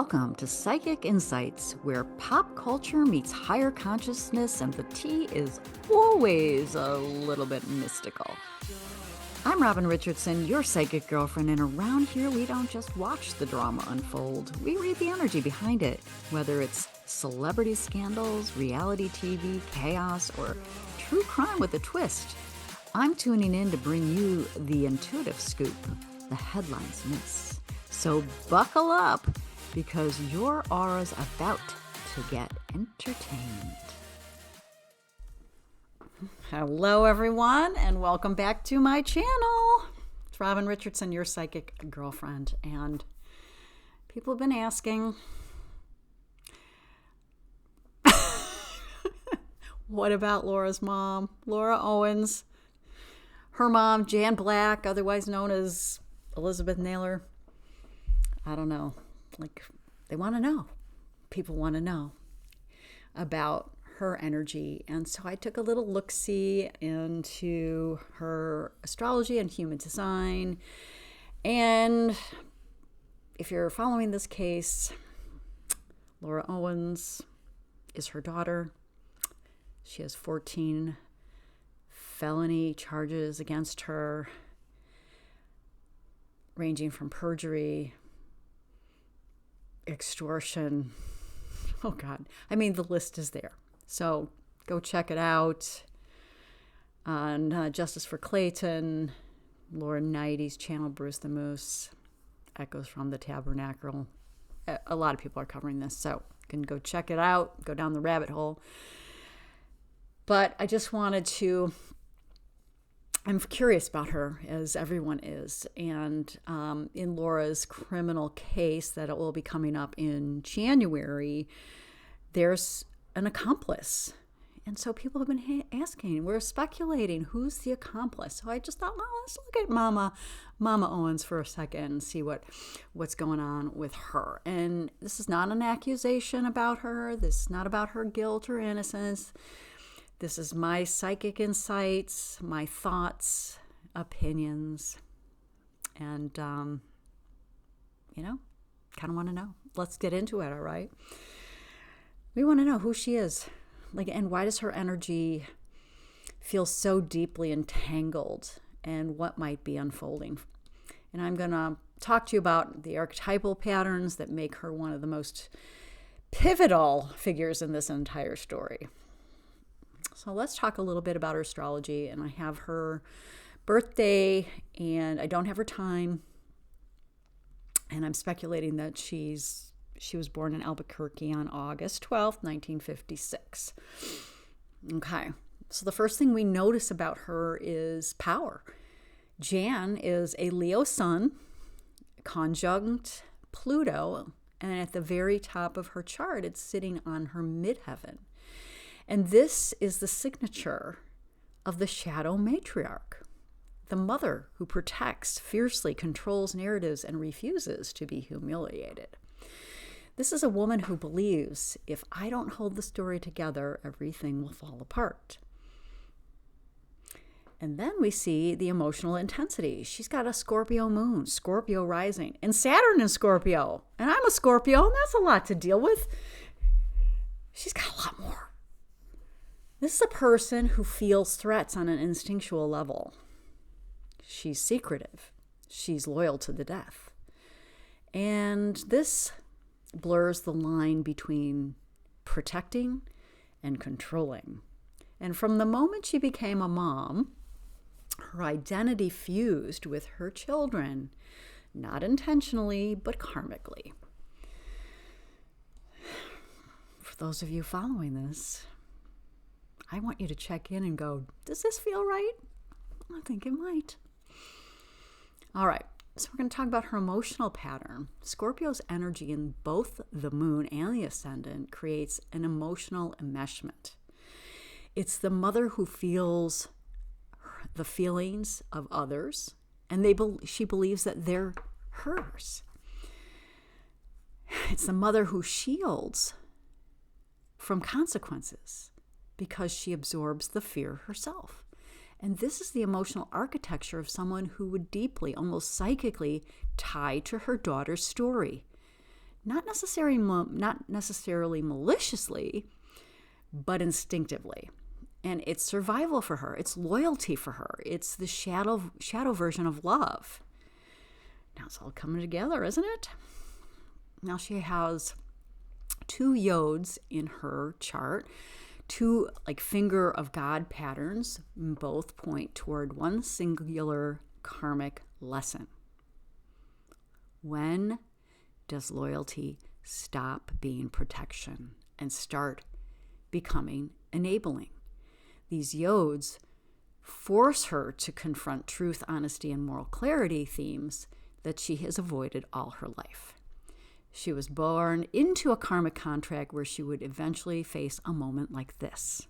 Welcome to Psychic Insights, where pop culture meets higher consciousness and the tea is always a little bit mystical. I'm Robin Richardson, your psychic girlfriend, and around here we don't just watch the drama unfold, we read the energy behind it, whether it's celebrity scandals, reality TV, chaos, or true crime with a twist. I'm tuning in to bring you the intuitive scoop the headlines miss. So buckle up, because your aura's about to get entertained. Hello, everyone, and welcome back to my channel. It's Robin Richardson, your psychic girlfriend, and people have been asking, what about Laura's mom, Laura Owens? Her mom, Jan Black, otherwise known as Elizabeth Naylor. I don't know. They want to know. People want to know about her energy. And so I took a little look-see into her astrology and human design. And if you're following this case, Laura Owens is her daughter. She has 14 felony charges against her, ranging from perjury, extortion. Oh God. I mean, the list is there. So go check it out on Justice for Clayton, Laura Knighty's channel, Bruce the Moose, Echoes from the Tabernacle. A lot of people are covering this, so you can go check it out, go down the rabbit hole. But I just wanted to, I'm curious about her, as everyone is. And in Laura's criminal case that it will be coming up in January, there's an accomplice. And so people have been asking, we're speculating, who's the accomplice? So I just thought, well, let's look at Mama Owens for a second and see what's going on with her. And this is not an accusation about her. This is not about her guilt or innocence. This is my psychic insights, my thoughts, opinions, and, kind of want to know. Let's get into it, all right? We want to know who she is, and why does her energy feel so deeply entangled, and what might be unfolding. And I'm going to talk to you about the archetypal patterns that make her one of the most pivotal figures in this entire story. So let's talk a little bit about her astrology, and I have her birthday, and I don't have her time, and I'm speculating that she was born in Albuquerque on August 12th, 1956. Okay, so the first thing we notice about her is power. Jan is a Leo sun, conjunct Pluto, and at the very top of her chart, it's sitting on her midheaven. And this is the signature of the shadow matriarch, the mother who protects, fiercely controls narratives, and refuses to be humiliated. This is a woman who believes, if I don't hold the story together, everything will fall apart. And then we see the emotional intensity. She's got a Scorpio moon, Scorpio rising, and Saturn in Scorpio. And I'm a Scorpio, and that's a lot to deal with. She's got a lot more. This is a person who feels threats on an instinctual level. She's secretive. She's loyal to the death. And this blurs the line between protecting and controlling. And from the moment she became a mom, her identity fused with her children, not intentionally, but karmically. For those of you following this, I want you to check in and go, does this feel right? I think it might. All right, so we're going to talk about her emotional pattern. Scorpio's energy in both the moon and the ascendant creates an emotional enmeshment. It's the mother who feels the feelings of others, and she believes that they're hers. It's the mother who shields from consequences, because she absorbs the fear herself. And this is the emotional architecture of someone who would deeply, almost psychically, tie to her daughter's story. not necessarily maliciously, but instinctively. And it's survival for her. It's loyalty for her. It's the shadow version of love. Now it's all coming together, isn't it? Now she has 2 yods in her chart, 2 like finger of God patterns, both point toward one singular karmic lesson. When does loyalty stop being protection and start becoming enabling? These yods force her to confront truth, honesty, and moral clarity themes that she has avoided all her life. She was born into a karmic contract where she would eventually face a moment like this,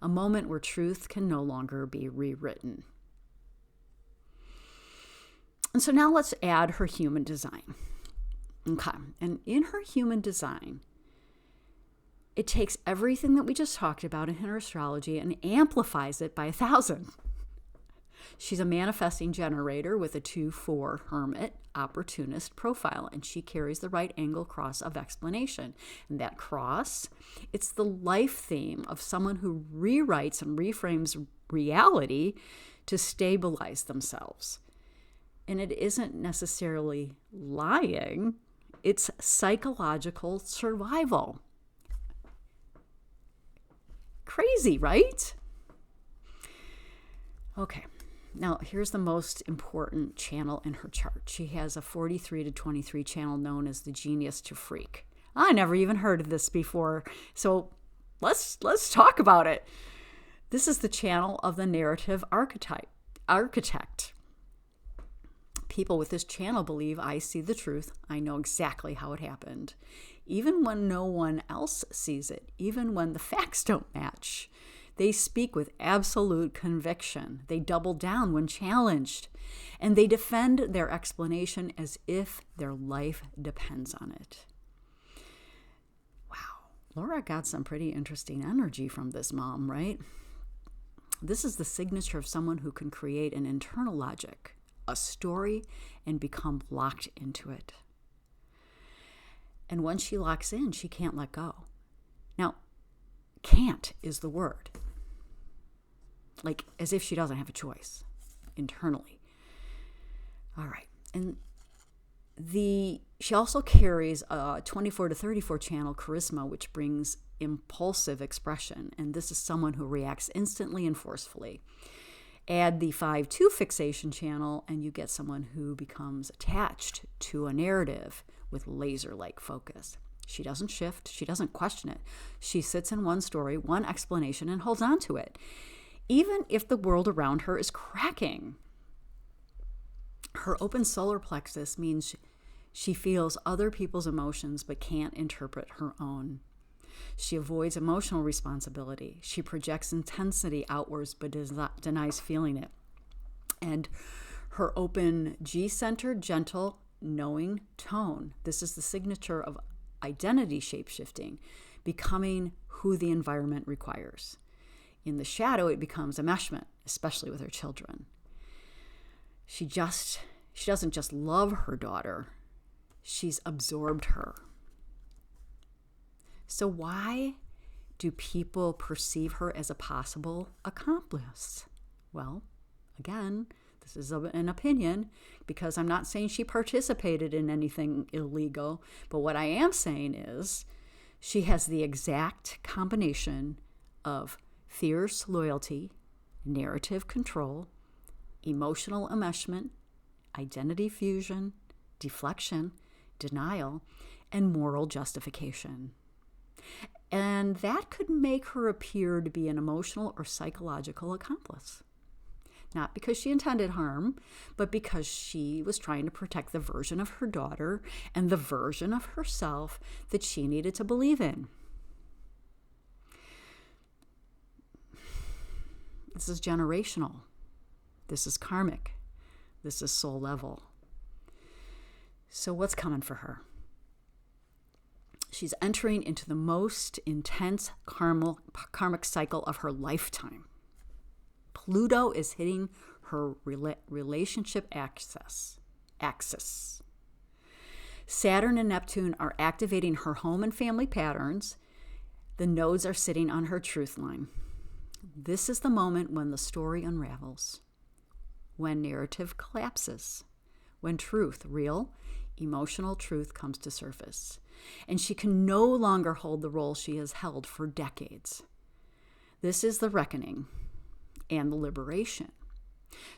a moment where truth can no longer be rewritten. And so now let's add her human design. Okay, and in her human design, it takes everything that we just talked about in her astrology and amplifies it by 1,000. She's a manifesting generator with a 2-4 hermit opportunist profile, and she carries the right angle cross of explanation. And that cross, it's the life theme of someone who rewrites and reframes reality to stabilize themselves. And it isn't necessarily lying, it's psychological survival. Crazy, right? Okay, now here's the most important channel in her chart. She has a 43 to 23 channel known as the genius to freak. I never even heard of this before, so let's talk about it. This is the channel of the narrative architect. People with this channel believe I see the truth. I know exactly how it happened. Even when no one else sees it, even when the facts don't match, they speak with absolute conviction. They double down when challenged, and they defend their explanation as if their life depends on it. Wow, Laura got some pretty interesting energy from this mom, right? This is the signature of someone who can create an internal logic, a story, and become locked into it. And once she locks in, she can't let go. Now, can't is the word. Like as if she doesn't have a choice internally. All right. And she also carries a 24 to 34 channel charisma, which brings impulsive expression. And this is someone who reacts instantly and forcefully. Add the 5-2 fixation channel, and you get someone who becomes attached to a narrative with laser-like focus. She doesn't shift. She doesn't question it. She sits in one story, one explanation, and holds on to it, even if the world around her is cracking. Her open solar plexus means she feels other people's emotions but can't interpret her own. She avoids emotional responsibility. She projects intensity outwards but denies feeling it. And her open G-centered, gentle, knowing tone. This is the signature of identity shapeshifting, becoming who the environment requires. In the shadow, it becomes enmeshment, especially with her children. She doesn't just love her daughter, she's absorbed her. So why do people perceive her as a possible accomplice? Well, again, this is an opinion because I'm not saying she participated in anything illegal, but what I am saying is she has the exact combination of fierce loyalty, narrative control, emotional enmeshment, identity fusion, deflection, denial, and moral justification. And that could make her appear to be an emotional or psychological accomplice. Not because she intended harm, but because she was trying to protect the version of her daughter and the version of herself that she needed to believe in. This is generational. This is karmic. This is soul level. So what's coming for her? She's entering into the most intense karmic cycle of her lifetime. Pluto is hitting her relationship axis. Saturn and Neptune are activating her home and family patterns. The nodes are sitting on her truth line. This is the moment when the story unravels, when narrative collapses, when truth, real, emotional truth comes to surface, and she can no longer hold the role she has held for decades. This is the reckoning and the liberation.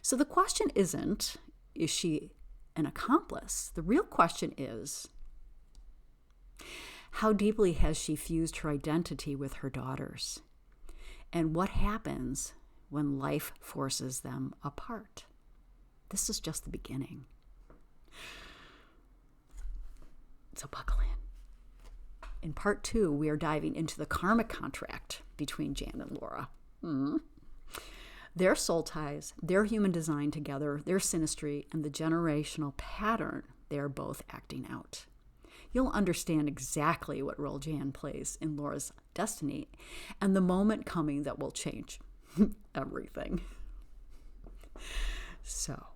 So the question isn't, is she an accomplice? The real question is, how deeply has she fused her identity with her daughters? And what happens when life forces them apart? This is just the beginning. So buckle in. In part 2, we are diving into the karmic contract between Jan and Laura. Their soul ties, their human design together, their synastry, and the generational pattern they are both acting out. You'll understand exactly what role Jan plays in Laura's destiny and the moment coming that will change everything. So,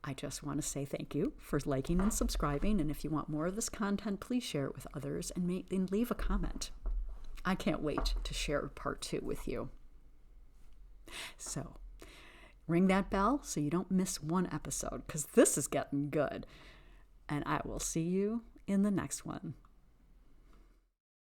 I just want to say thank you for liking and subscribing. And if you want more of this content, please share it with others and leave a comment. I can't wait to share part 2 with you. So, ring that bell so you don't miss one episode, because this is getting good. And I will see you in the next one.